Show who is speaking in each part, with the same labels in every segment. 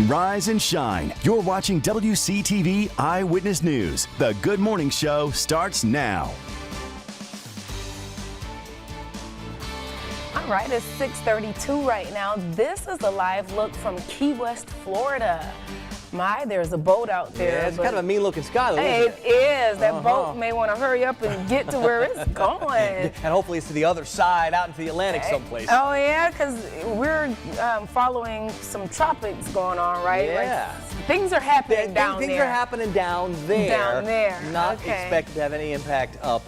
Speaker 1: Rise and shine. You're watching WCTV Eyewitness News. The Good Morning Show starts now.
Speaker 2: All right, it's 6:32 right now. This is a live look from Key West, Florida. There's a boat out there.
Speaker 3: Yeah, it's kind of a mean-looking sky, though,
Speaker 2: Hey,
Speaker 3: isn't
Speaker 2: it is. That boat may want to hurry up and get to where it's going.
Speaker 3: And hopefully it's to the other side, out into the Atlantic someplace.
Speaker 2: Oh, yeah, because we're following some tropics going on, right?
Speaker 3: Yeah.
Speaker 2: Like, things are happening down there.
Speaker 3: Things are happening down there.
Speaker 2: Down there.
Speaker 3: Not
Speaker 2: Okay.
Speaker 3: expected to have any impact up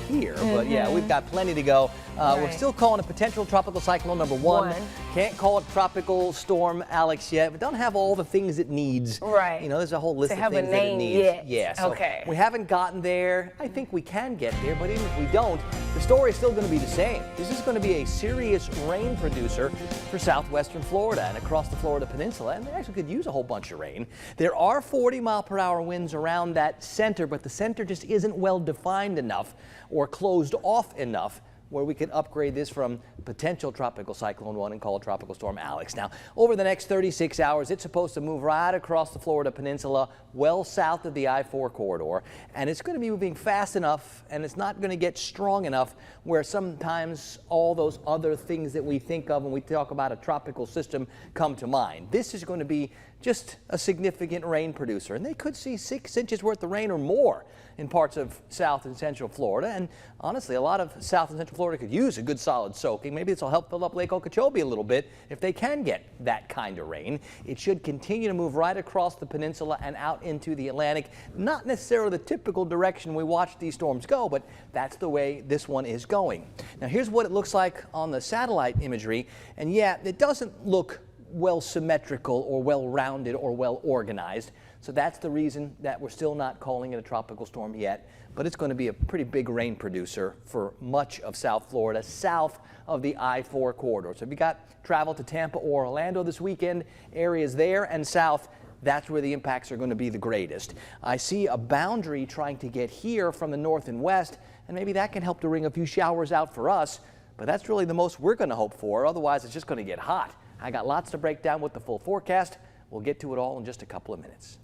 Speaker 3: here, but yeah, we've got plenty to go. We're still calling it potential tropical cyclone number one. Can't call it tropical storm Alex yet, but don't have all the things it needs.
Speaker 2: Right.
Speaker 3: You know, there's a whole list
Speaker 2: to
Speaker 3: of things that it needs.
Speaker 2: Yet.
Speaker 3: Yeah, so
Speaker 2: okay.
Speaker 3: we haven't gotten there. I think we can get there, but even if we don't, the story is still going to be the same. This is going to be a serious rain producer for southwestern Florida and across the Florida Peninsula, and they actually could use a whole bunch of rain. There are 40-mile-per-hour winds around that center, but the center just isn't well defined enough or closed off enough where we can upgrade this from potential tropical cyclone 1 and call it tropical storm Alex. Now, over the next 36 hours, it's supposed to move right across the Florida Peninsula, well south of the I-4 corridor, and it's going to be moving fast enough, and it's not going to get strong enough where sometimes all those other things that we think of when we talk about a tropical system come to mind. This is going to be just a significant rain producer, and they could see 6 inches worth of rain or more in parts of South and Central Florida. And honestly, a lot of South and Central Florida could use a good solid soaking. Maybe this will help fill up Lake Okeechobee a little bit if they can get that kind of rain. It should continue to move right across the peninsula and out into the Atlantic. Not necessarily the typical direction we watch these storms go, but that's the way this one is going. Now, here's what it looks like on the satellite imagery. And yeah, it doesn't look well symmetrical or well rounded or well organized. So that's the reason that we're still not calling it a tropical storm yet, but it's going to be a pretty big rain producer for much of South Florida, south of the I-4 corridor. So if you got travel to Tampa or Orlando this weekend, areas there and south, that's where the impacts are going to be the greatest. I see a boundary trying to get here from the north and west, and maybe that can help to wring a few showers out for us, but that's really the most we're going to hope for. Otherwise, it's just going to get hot. I got lots to break down with the full forecast. We'll get to it all in just a couple of minutes.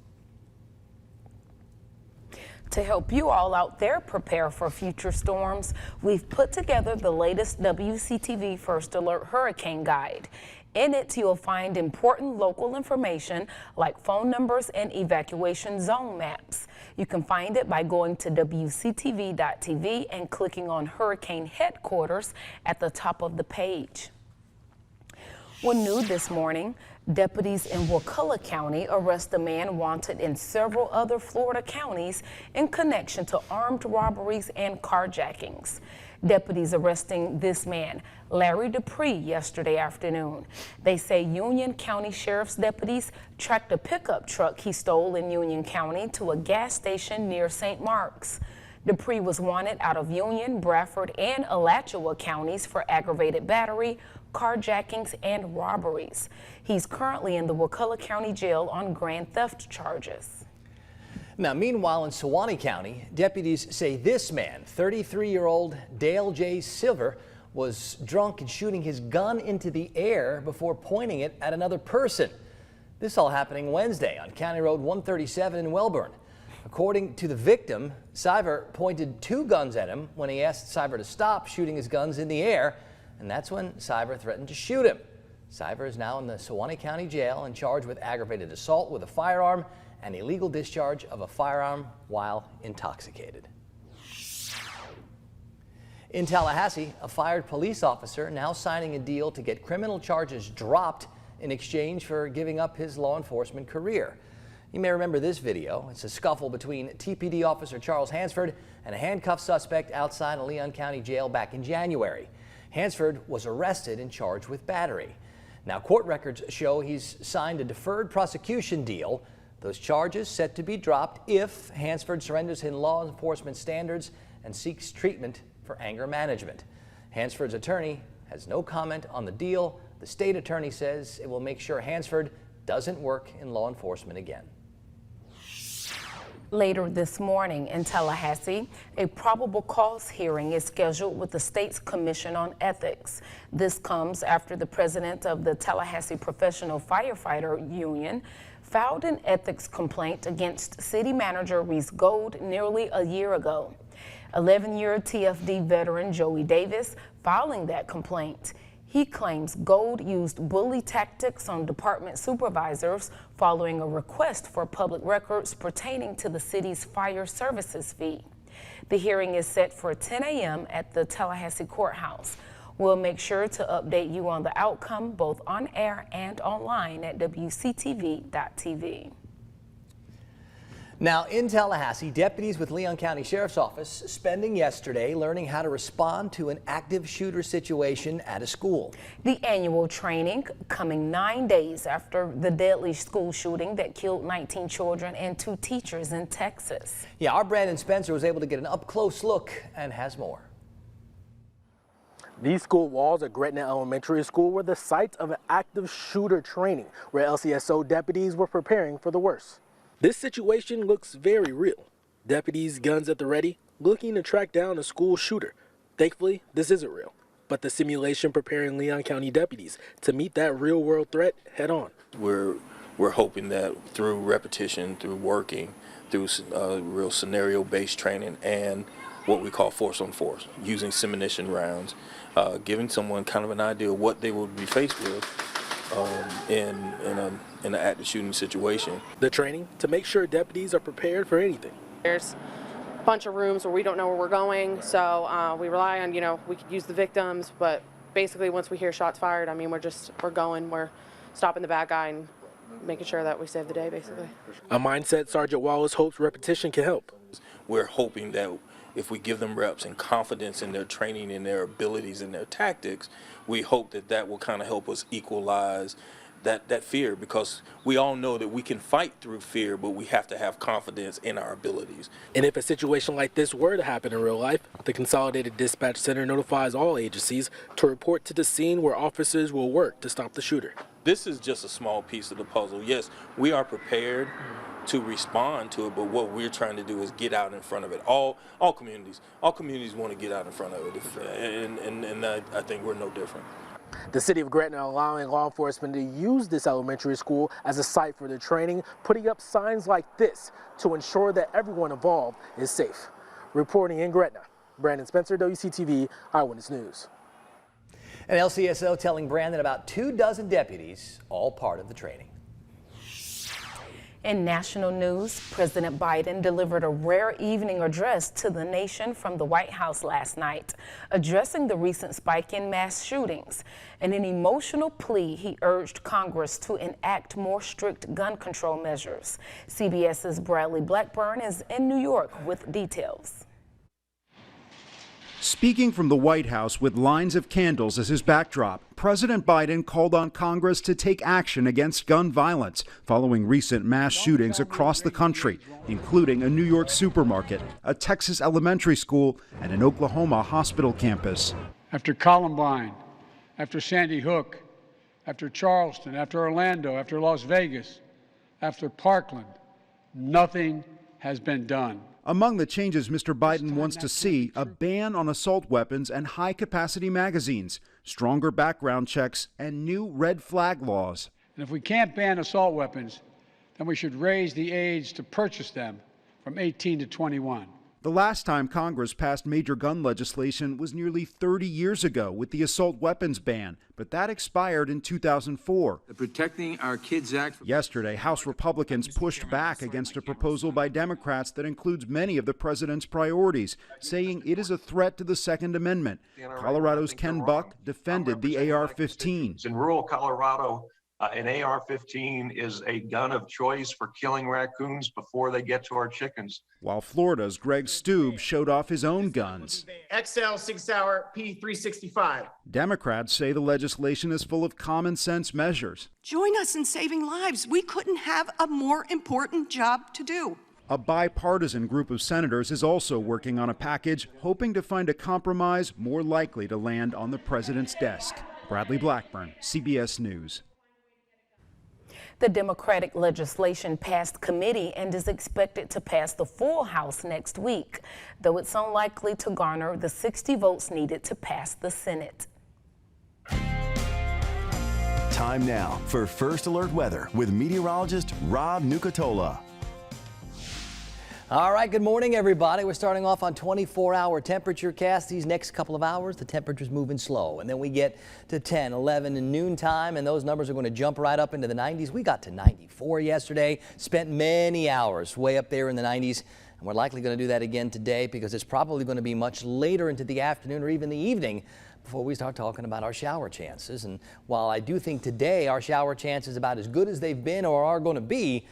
Speaker 2: To help you all out there prepare for future storms, we've put together the latest WCTV First Alert Hurricane Guide. In it, you'll find important local information like phone numbers and evacuation zone maps. You can find it by going to WCTV.tv and clicking on Hurricane Headquarters at the top of the page. Well, new this morning, deputies in Wakulla County arrest a man wanted in several other Florida counties in connection to armed robberies and carjackings. Deputies arresting this man, Larry Dupree, yesterday afternoon. They say Union County Sheriff's deputies tracked a pickup truck he stole in Union County to a gas station near St. Mark's. Dupree was wanted out of Union, Bradford, and Alachua counties for aggravated battery, carjackings, and robberies. He's currently in the Wakulla County Jail on grand theft charges.
Speaker 3: Now, meanwhile, in Suwannee County, deputies say this man, 33-year-old Dale J. Silver, was drunk and shooting his gun into the air before pointing it at another person. This all happening Wednesday on County Road 137 in Welborn. According to the victim, Siver pointed 2 guns at him when he asked Siver to stop shooting his guns in the air, and that's when Siver threatened to shoot him. Siver is now in the Suwannee County Jail and charged with aggravated assault with a firearm and illegal discharge of a firearm while intoxicated. In Tallahassee, a fired police officer now signing a deal to get criminal charges dropped in exchange for giving up his law enforcement career. You may remember this video. It's a scuffle between TPD Officer Charles Hansford and a handcuffed suspect outside a Leon County jail back in January. Hansford was arrested and charged with battery. Now, court records show he's signed a deferred prosecution deal. Those charges set to be dropped if Hansford surrenders his law enforcement standards and seeks treatment for anger management. Hansford's attorney has no comment on the deal. The state attorney says it will make sure Hansford doesn't work in law enforcement again.
Speaker 2: Later this morning in Tallahassee, a probable cause hearing is scheduled with the state's Commission on Ethics. This comes after the president of the Tallahassee Professional Firefighter Union filed an ethics complaint against city manager Reese Gold nearly a year ago. 11-year TFD veteran Joey Davis filing that complaint. He claims Gold used bully tactics on department supervisors following a request for public records pertaining to the city's fire services fee. The hearing is set for 10 a.m. at the Tallahassee Courthouse. We'll make sure to update you on the outcome both on air and online at WCTV.tv.
Speaker 3: Now in Tallahassee, deputies with Leon County Sheriff's Office spending yesterday learning how to respond to an active shooter situation at a school.
Speaker 2: The annual training coming 9 days after the deadly school shooting that killed 19 children and 2 teachers in Texas.
Speaker 3: Yeah, our Brandon Spencer was able to get an up-close look and has more.
Speaker 4: These school walls at Gretna Elementary School were the site of an active shooter training where LCSO deputies were preparing for the worst. This situation looks very real. Deputies, guns at the ready, looking to track down a school shooter. Thankfully, this isn't real, but the simulation preparing Leon County deputies to meet that real-world threat head-on.
Speaker 5: We're hoping that through repetition, through working, through real scenario-based training and what we call force on force, using simulation rounds, giving someone kind of an idea of what they would be faced with in an active shooting situation.
Speaker 4: The training to make sure deputies are prepared for anything.
Speaker 6: There's a bunch of rooms where we don't know where we're going, so we rely on, we could use the victims, but basically once we hear shots fired, I mean, we're stopping the bad guy and making sure that we save the day, basically.
Speaker 4: A mindset Sergeant Wallace hopes repetition can help.
Speaker 5: We're hoping that if we give them reps and confidence in their training and their abilities and their tactics, we hope that that will kind of help us equalize that fear, because we all know that we can fight through fear, but we have to have confidence in our abilities.
Speaker 4: And if a situation like this were to happen in real life, the Consolidated Dispatch Center notifies all agencies to report to the scene where officers will work to stop the shooter.
Speaker 5: This is just a small piece of the puzzle. Yes, we are prepared to respond to it, but what we're trying to do is get out in front of it. All communities want to get out in front of it, and I think we're no different.
Speaker 4: The city of Gretna allowing law enforcement to use this elementary school as a site for their training, putting up signs like this to ensure that everyone involved is safe. Reporting in Gretna, Brandon Spencer, WCTV Eyewitness News.
Speaker 3: And LCSO telling Brandon about 24 deputies, all part of the training.
Speaker 2: In national news, President Biden delivered a rare evening address to the nation from the White House last night, addressing the recent spike in mass shootings. In an emotional plea, he urged Congress to enact more strict gun control measures. CBS's Bradley Blackburn is in New York with details.
Speaker 7: Speaking from the White House with lines of candles as his backdrop, President Biden called on Congress to take action against gun violence following recent mass shootings across the country, including a New York supermarket, a Texas elementary school, and an Oklahoma hospital campus.
Speaker 8: After Columbine, after Sandy Hook, after Charleston, after Orlando, after Las Vegas, after Parkland, nothing has been done.
Speaker 7: Among the changes Mr. Biden wants to see, a ban on assault weapons and high-capacity magazines, stronger background checks, and new red flag laws.
Speaker 8: And if we can't ban assault weapons, then we should raise the age to purchase them from 18 to 21.
Speaker 7: The last time Congress passed major gun legislation was nearly 30 years ago with the assault weapons ban, but that expired in 2004.
Speaker 9: The Protecting Our Kids Act.
Speaker 7: Yesterday, House Republicans pushed back against a proposal by Democrats that includes many of the president's priorities, saying it is a threat to the Second Amendment. Colorado's Ken Buck defended the AR-15.
Speaker 10: In rural Colorado, an AR-15 is a gun of choice for killing raccoons before they get to our chickens.
Speaker 7: While Florida's Greg Stube showed off his own guns.
Speaker 11: XL 6-hour P365.
Speaker 7: Democrats say the legislation is full of common sense measures.
Speaker 12: Join us in saving lives. We couldn't have a more important job to do.
Speaker 7: A bipartisan group of senators is also working on a package, hoping to find a compromise more likely to land on the president's desk. Bradley Blackburn, CBS News.
Speaker 2: The Democratic legislation passed committee and is expected to pass the full House next week, though it's unlikely to garner the 60 votes needed to pass the Senate.
Speaker 1: Time now for First Alert Weather with meteorologist Rob Nucatola.
Speaker 3: All right, good morning, everybody. We're starting off on 24-hour temperature cast. These next couple of hours, the temperature's moving slow. And then we get to 10, 11, and noon time, and those numbers are going to jump right up into the 90s. We got to 94 yesterday, spent many hours way up there in the 90s. And we're likely going to do that again today because it's probably going to be much later into the afternoon or even the evening before we start talking about our shower chances. And while I do think today our shower chances about as good as they've been or are going to be,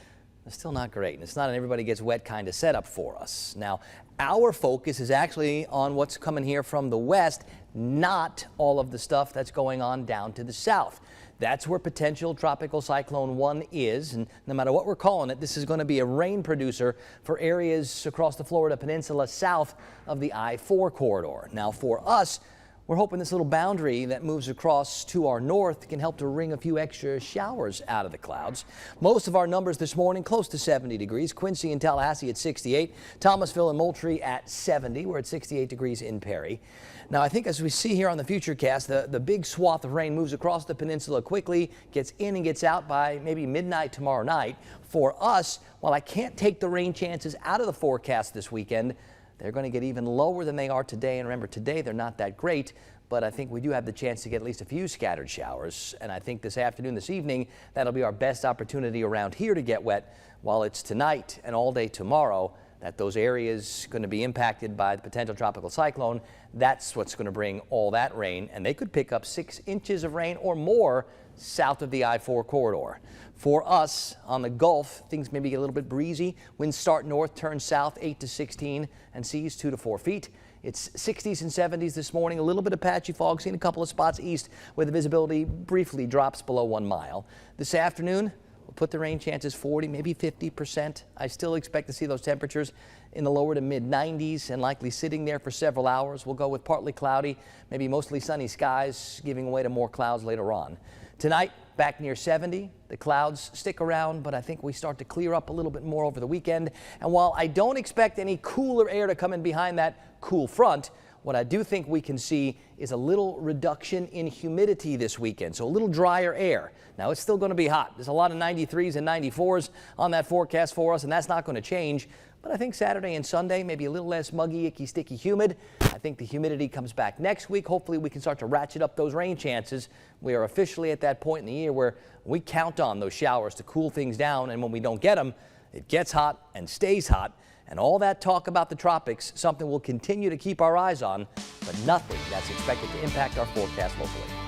Speaker 3: it's still not great, and it's not an everybody gets wet kind of setup for us. Now, our focus is actually on what's coming here from the west, not all of the stuff that's going on down to the south. That's where potential Tropical Cyclone 1 is, and no matter what we're calling it, this is going to be a rain producer for areas across the Florida Peninsula south of the I-4 corridor. Now, for us, we're hoping this little boundary that moves across to our north can help to wring a few extra showers out of the clouds. Most of our numbers this morning close to 70 degrees. Quincy and Tallahassee at 68. Thomasville and Moultrie at 70. We're at 68 degrees in Perry. Now, I think as we see here on the Futurecast, the big swath of rain moves across the peninsula quickly, gets in and gets out by maybe midnight tomorrow night. For us, while I can't take the rain chances out of the forecast this weekend, they're going to get even lower than they are today. And remember, today they're not that great, but I think we do have the chance to get at least a few scattered showers. And I think this afternoon, this evening, that'll be our best opportunity around here to get wet, while it's tonight and all day tomorrow that those areas going to be impacted by the potential tropical cyclone. That's what's going to bring all that rain, and they could pick up 6 inches of rain or more south of the I-4 corridor. For us on the Gulf, things maybe get a little bit breezy. Winds start north, turn south 8 to 16, and seas 2 to 4 feet. It's 60s and 70s this morning. A little bit of patchy fog, seen a couple of spots east where the visibility briefly drops below 1 mile. This afternoon, we'll put the rain chances 40, maybe 50%. I still expect to see those temperatures in the lower to mid 90s and likely sitting there for several hours. We'll go with partly cloudy, maybe mostly sunny skies, giving way to more clouds later on. Tonight, back near 70. The clouds stick around, but I think we start to clear up a little bit more over the weekend. And while I don't expect any cooler air to come in behind that cool front, what I do think we can see is a little reduction in humidity this weekend, so a little drier air. Now, it's still going to be hot. There's a lot of 93s and 94s on that forecast for us, and that's not going to change. But I think Saturday and Sunday, maybe a little less muggy, icky, sticky, humid. I think the humidity comes back next week. Hopefully we can start to ratchet up those rain chances. We are officially at that point in the year where we count on those showers to cool things down. And when we don't get them, it gets hot and stays hot. And all that talk about the tropics, something we'll continue to keep our eyes on, but nothing that's expected to impact our forecast locally.